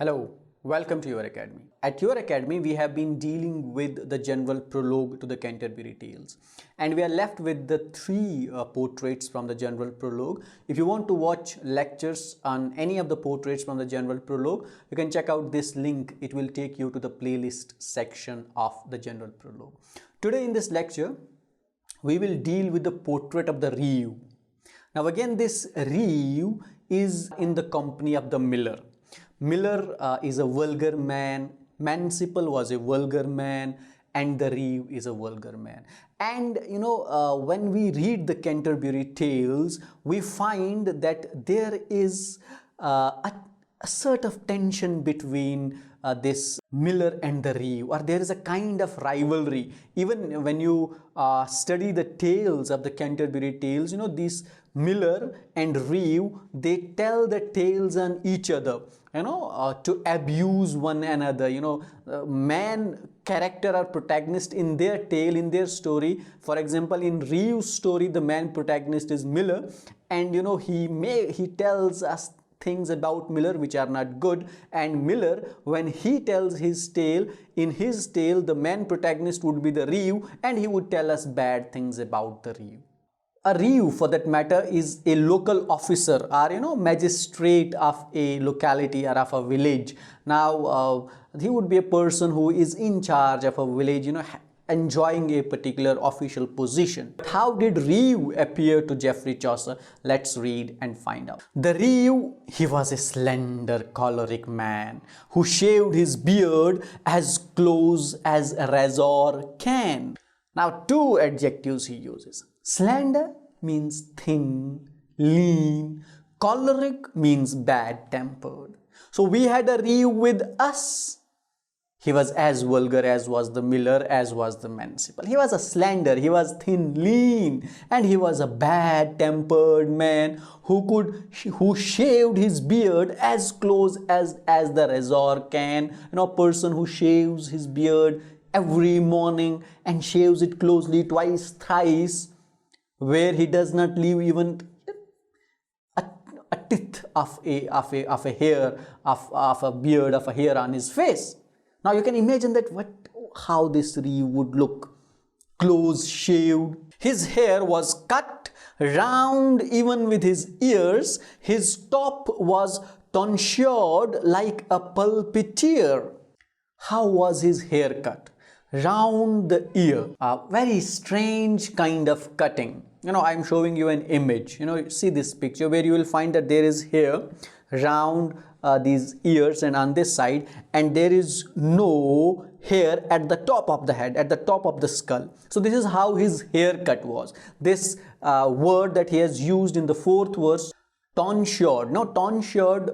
Hello, welcome to your academy. At your academy, we have been dealing with the general prologue to the Canterbury Tales, and we are left with the three portraits from the general prologue. If you want to watch lectures on any of the portraits from the general prologue, you can check out this link. It will take you to the playlist section of the general prologue. Today in this lecture, we will deal with the portrait of the Reeve. Now again, this Reeve is in the company of the miller. Miller is a vulgar man, Manciple was a vulgar man, and the Reeve is a vulgar man. And when we read the Canterbury Tales, we find that there is a sort of tension between this Miller and the Reeve, or there is a kind of rivalry. Even when you study the tales of the Canterbury Tales, these Miller and Reeve, they tell the tales on each other, to abuse one another. Man character or protagonist in their tale, in their story. For example, in Reeve's story, the man protagonist is Miller, and he tells us things about Miller which are not good, and Miller, when he tells his tale, in his tale the man protagonist would be the Reeve, and he would tell us bad things about the Reeve. A Reeve, for that matter, is a local officer or magistrate of a locality or of a village. Now he would be a person who is in charge of a village, enjoying a particular official position. How did Reeve appear to Geoffrey Chaucer? Let's read and find out. The Reeve, he was a slender, choleric man who shaved his beard as close as a razor can. Now, two adjectives he uses. Slender means thin, lean. Choleric means bad-tempered. So we had a Reeve with us. He was as vulgar as was the Miller, as was the Manciple. He was a slender, he was thin, lean, and he was a bad-tempered man who shaved his beard as close as the razor can. A person who shaves his beard every morning and shaves it closely twice, thrice, where he does not leave even a tithe of a hair, of a beard, of a hair on his face. Now you can imagine that how this Reeve would look, close shaved. His hair was cut round even with his ears. His top was tonsured like a pulpiteer. How was his hair cut? Round the ear. A very strange kind of cutting. I'm showing you an image. See this picture where you will find that there is hair round these ears and on this side, and there is no hair at the top of the head, at the top of the skull. So this is how his haircut was. This word that he has used in the fourth verse, tonsured. Now tonsured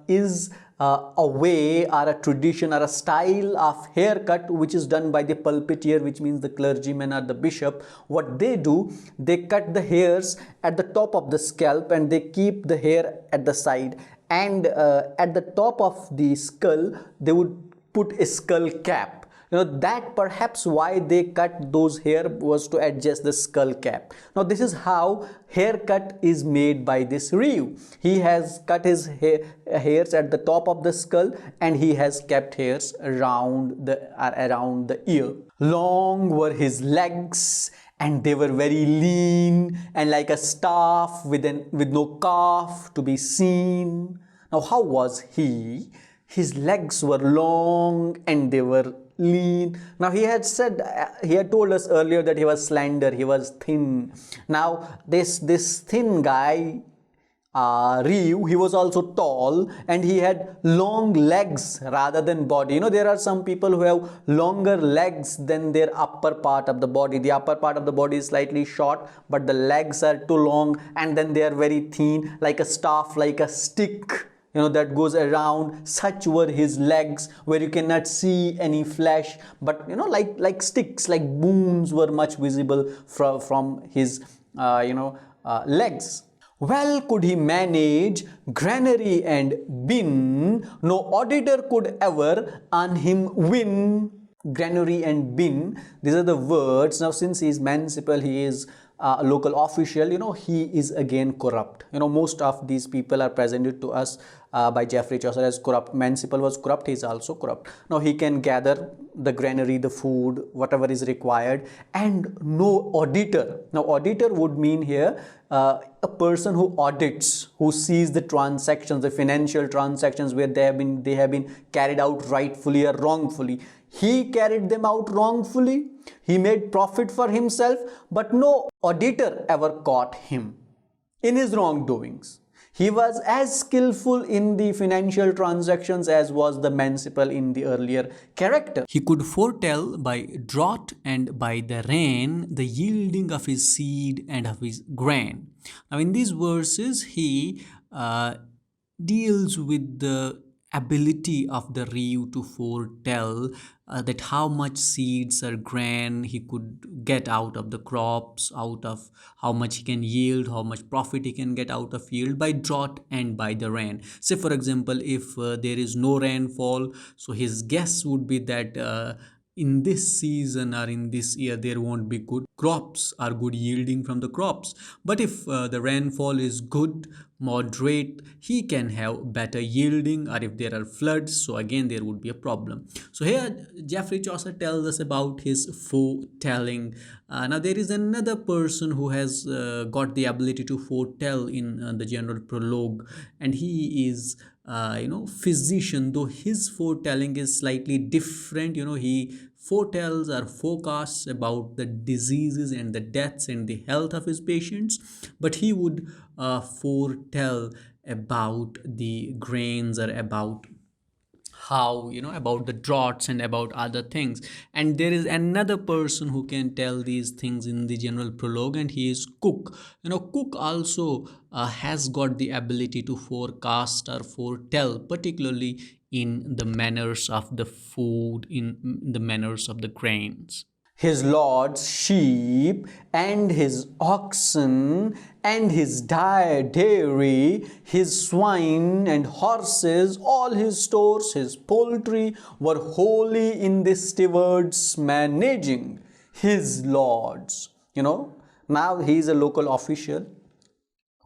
is a way or a tradition or a style of haircut which is done by the pulpiteer, which means the clergyman or the bishop. What they do, they cut the hairs at the top of the scalp and they keep the hair at the side, and at the top of the skull they would put a skull cap. That perhaps why they cut those hair was to adjust the skull cap. Now this is how haircut is made by this Reeve. He has cut his hairs at the top of the skull, and he has kept hairs around the ear. Long were his legs, and they were very lean and like a staff with no calf to be seen. Now how was he? His legs were long and they were lean. Now he had told us earlier that he was slender, he was thin. Now this thin guy, Reeve, he was also tall and he had long legs rather than body. There are some people who have longer legs than their upper part of the body. The upper part of the body is slightly short, but the legs are too long, and then they are very thin, like a staff, like a stick, that goes around. Such were his legs, where you cannot see any flesh, but like sticks, like bones were much visible from his legs. Well could he manage granary and bin, no auditor could ever on him win. Granary and bin, these are the words. Now since he is Manciple, he is a local official, he is again corrupt. Most of these people are presented to us by Geoffrey Chaucer as corrupt. Manciple was corrupt, he is also corrupt. Now he can gather the granary, the food, whatever is required, and no auditor. Now auditor would mean here a person who audits, who sees the transactions, the financial transactions where they have been carried out rightfully or wrongfully. He carried them out wrongfully. He made profit for himself, but no auditor ever caught him in his wrongdoings. He was as skillful in the financial transactions as was the Manciple in the earlier character. He could foretell by drought and by the rain the yielding of his seed and of his grain. Now in these verses he deals with the ability of the Reeve to foretell that how much seeds or grain he could get out of the crops, out of how much he can yield, how much profit he can get out of yield by drought and by the rain. Say for example, if there is no rainfall, so his guess would be that in this season or in this year there won't be good crops or good yielding from the crops. But if the rainfall is good, moderate, he can have better yielding. Or if there are floods, so again there would be a problem. So here Geoffrey Chaucer tells us about his foretelling. Now there is another person who has got the ability to foretell in the General Prologue, and he is physician, though his foretelling is slightly different. He foretells or forecasts about the diseases and the deaths and the health of his patients, but he would foretell about the grains or about how about the droughts and about other things. And there is another person who can tell these things in the General Prologue, and he is Cook. Cook also has got the ability to forecast or foretell, particularly in the manners of the food, in the manners of the grains. His lord's sheep and his oxen and his dairy, his swine and horses, all his stores, his poultry were wholly in the steward's managing. His lords, now he is a local official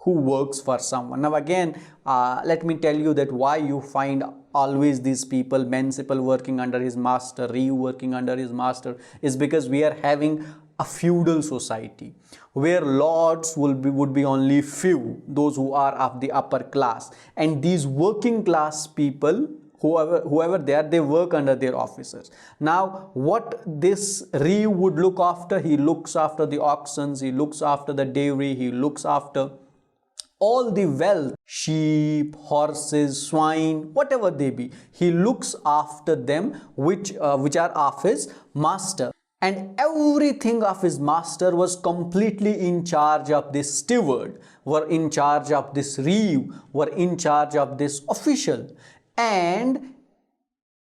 who works for someone. Now again, let me tell you that why you find always these people, Manciple working under his master, Reeve working under his master, is because we are having a feudal society where lords would be only few, those who are of the upper class, and these working class people, whoever they are, they work under their officers. Now what this Reeve would look after, he looks after the oxen, he looks after the dairy, he looks after all the wealth, sheep, horses, swine, whatever they be. He looks after them, which are of his master. And everything of his master was completely in charge of this steward, were in charge of this Reeve, were in charge of this official. And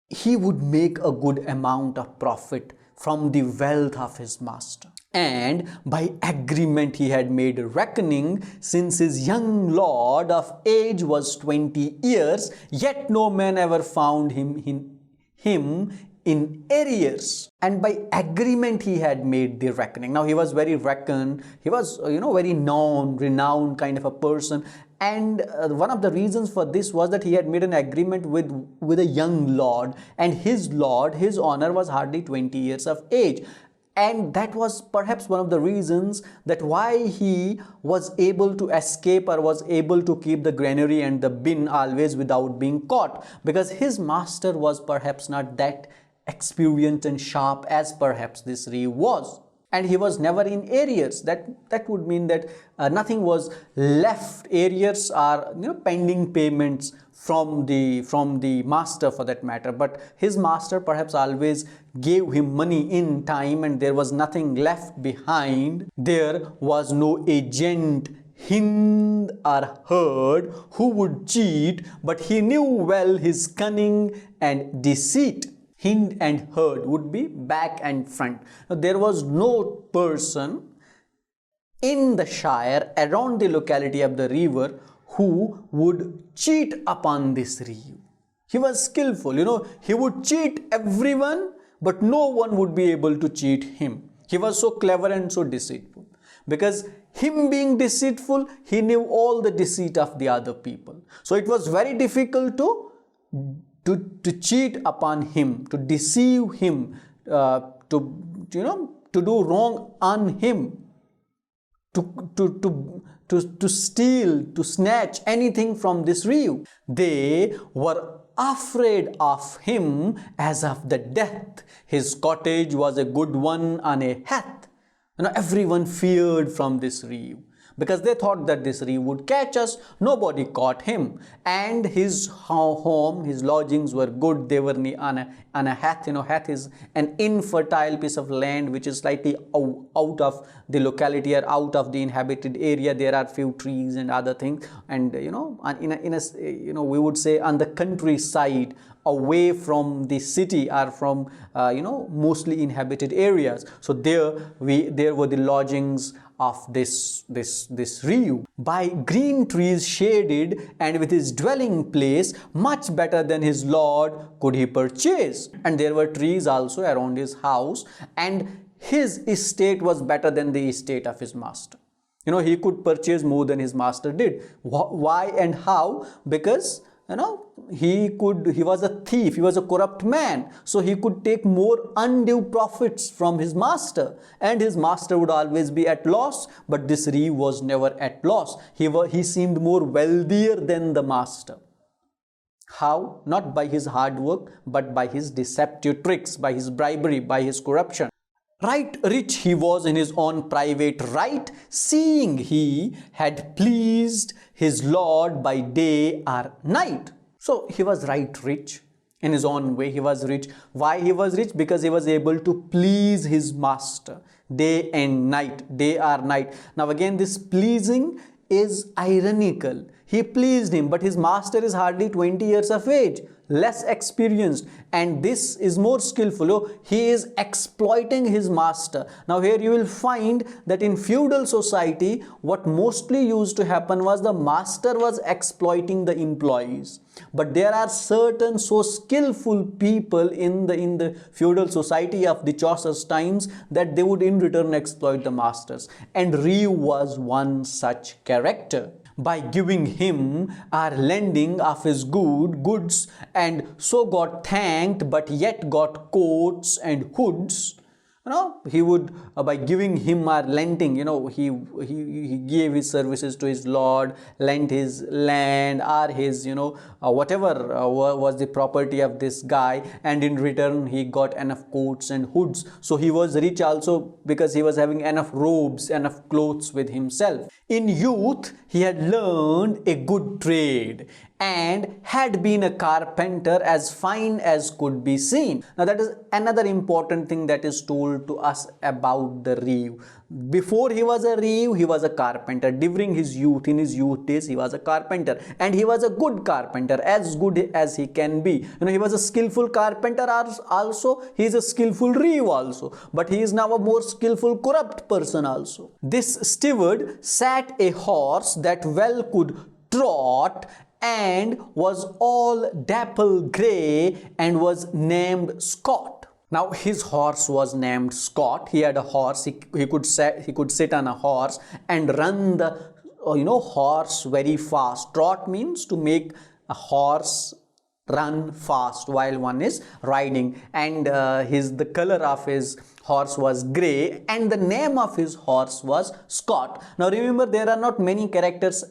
he would make a good amount of profit from the wealth of his master. And by agreement he had made a reckoning, since his young lord of age was 20 years, yet no man ever found him in arrears. And by agreement he had made the reckoning. Now he was very reckoned, he was very renowned kind of a person, and one of the reasons for this was that he had made an agreement with a young lord, and his honor was hardly 20 years of age. And that was perhaps one of the reasons that why he was able to escape or was able to keep the granary and the bin always without being caught, because his master was perhaps not that experienced and sharp as perhaps this Reeve was. And he was never in arrears. That would mean that nothing was left. Arrears are pending payments from the master, for that matter. But his master perhaps always gave him money in time, and there was nothing left behind. There was no agent, hind or herd, who would cheat, but he knew well his cunning and deceit. Hind and herd would be back and front. Now, there was no person in the shire around the locality of the river who would cheat upon this Reeve. He was skillful, he would cheat everyone, but no one would be able to cheat him. He was so clever and so deceitful, because him being deceitful, he knew all the deceit of the other people. So it was very difficult to cheat upon him, to deceive him, to do wrong on him, to steal, to snatch anything from this Reeve. They were afraid of him as of the death. His cottage was a good one on a heath. Everyone feared from this Reeve, because they thought that this Reeve would catch us. Nobody caught him, and his home, his lodgings were good. They were on a heath. Heath is an infertile piece of land which is slightly out of the locality or out of the inhabited area. There are few trees and other things, and we would say on the countryside, away from the city or from mostly inhabited areas. So there were the lodgings of this Reeve. By green trees shaded, and with his dwelling place much better than his lord could he purchase. And there were trees also around his house, and his estate was better than the estate of his master. He could purchase more than his master did. Why and how? Because he was a thief, he was a corrupt man, so he could take more undue profits from his master, and his master would always be at loss. But this Reeve was never at loss. He seemed more wealthier than the master. How? Not by his hard work, but by his deceptive tricks, by his bribery, by his corruption. Right rich he was in his own private right, seeing he had pleased his lord by day or night. So he was right rich in his own way. He was rich. Why he was rich? Because he was able to please his master day and night, day or night. Now again, this pleasing is ironical. He pleased him, but his master is hardly 20 years of age, less experienced, and this is more skillful. He is exploiting his master. Now here you will find that in feudal society, what mostly used to happen was the master was exploiting the employees. But there are certain so skillful people in the feudal society of the Chaucer's times that they would in return exploit the masters. And Reeve was one such character. By giving him or lending of his goods, and so got thanked, but yet got coats and hoods. He would, by giving him or lending, he gave his services to his lord, lent his land or his, whatever was the property of this guy, and in return he got enough coats and hoods. So he was rich also because he was having enough robes, enough clothes with himself. In youth, he had learned a good trade and had been a carpenter as fine as could be seen. Now that is another important thing that is told to us about the Reeve. Before he was a Reeve, he was a carpenter. During his youth, in his youth days, he was a carpenter, and he was a good carpenter, as good as he can be. He was a skillful carpenter also. He is a skillful Reeve also, but he is now a more skillful corrupt person also. This steward sat a horse that well could trot, and was all dapple grey, and was named Scott. Now his horse was named Scott. He had a horse. He could sit on a horse and run the horse very fast. Trot means to make a horse run fast while one is riding, and the color of his horse was grey, and the name of his horse was Scott. Now remember, there are not many characters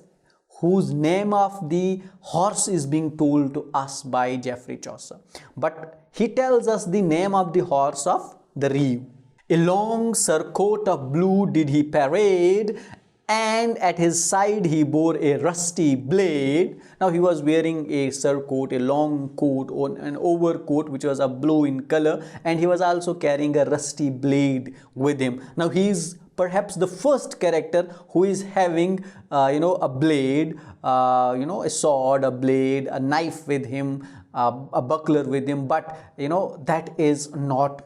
whose name of the horse is being told to us by Geoffrey Chaucer, but he tells us the name of the horse of the Reeve. A long surcoat of blue did he parade, and at his side he bore a rusty blade. Now he was wearing a surcoat, a long coat, or an overcoat which was a blue in color, and he was also carrying a rusty blade with him. Now he is perhaps the first character who is having a blade, a sword, a blade, a knife with him, a buckler with him, but that is not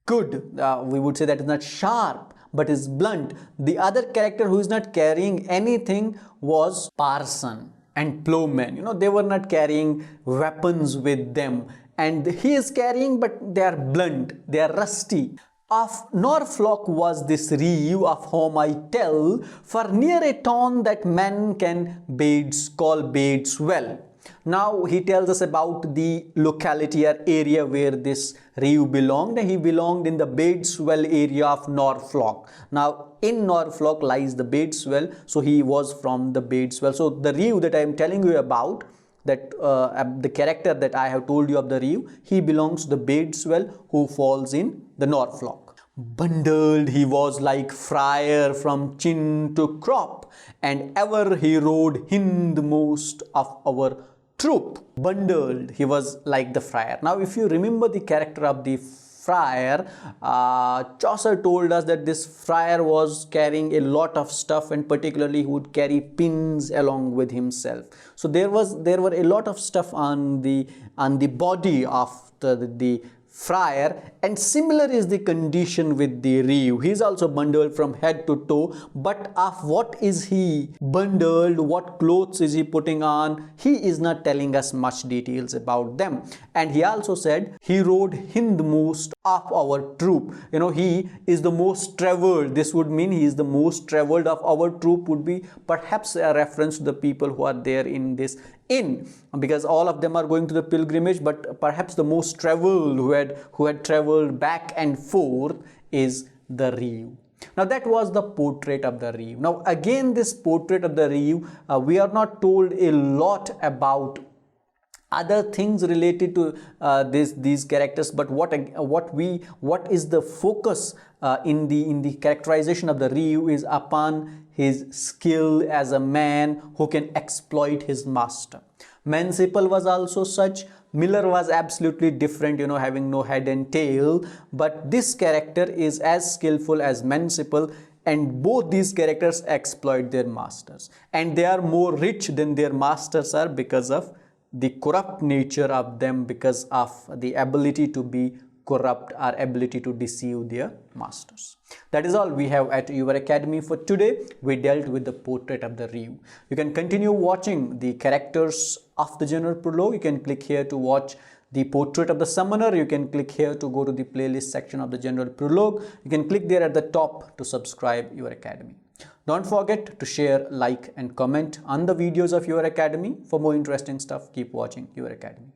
good. We would say that is not sharp, but is blunt. The other character who is not carrying anything was parson and plowman. They were not carrying weapons with them, and he is carrying, but they are blunt, they are rusty. Of Norfolk was this Reeve, of whom I tell, for near a town that men can call Bades well. Now he tells us about the locality or area where this Reeve belonged. He belonged in the Badeswell area of Norfolk. Now in Norfolk lies the Badeswell, so he was from the Badeswell. So the Reeve that I am telling you about, that the character that I have told you of the Reeve, he belongs to the Badeswell, who falls in the Norfolk. Bundled he was like friar from chin to crop, and ever he rode hindmost of our troop. Bundled, he was like the friar. Now if you remember the character of the friar, Chaucer told us that this friar was carrying a lot of stuff, and particularly he would carry pins along with himself. So there were a lot of stuff on the body of the friar, and similar is the condition with the Reeve. He is also bundled from head to toe, but of what is he bundled, what clothes is he putting on, he is not telling us much details about them. And he also said he rode hindmost of our troop. You know, he is the most traveled. This would mean he is the most traveled of our troop, would be perhaps a reference to the people who are there in this inn, because all of them are going to the pilgrimage, but perhaps the most traveled, who had traveled back and forth, is the Reeve. Now that was the portrait of the Reeve. Now again, this portrait of the Reeve, we are not told a lot about other things related to these characters, but what is the focus in the characterization of the Reeve is upon his skill as a man who can exploit his master. Manciple was also such. Miller was absolutely different, you know, having no head and tail, but this character is as skillful as Manciple, and both these characters exploit their masters, and they are more rich than their masters are because of the corrupt nature of them, because of the ability to be corrupt or ability to deceive their masters. That is all we have at your academy for today. We dealt with the portrait of the Reeve. You can continue watching the characters of the General Prologue. You can click here to watch the portrait of the summoner. You can click here to go to the playlist section of the General Prologue. You can click there at the top to subscribe your academy. Don't forget to share, like and comment on the videos of your academy. For more interesting stuff, keep watching your academy.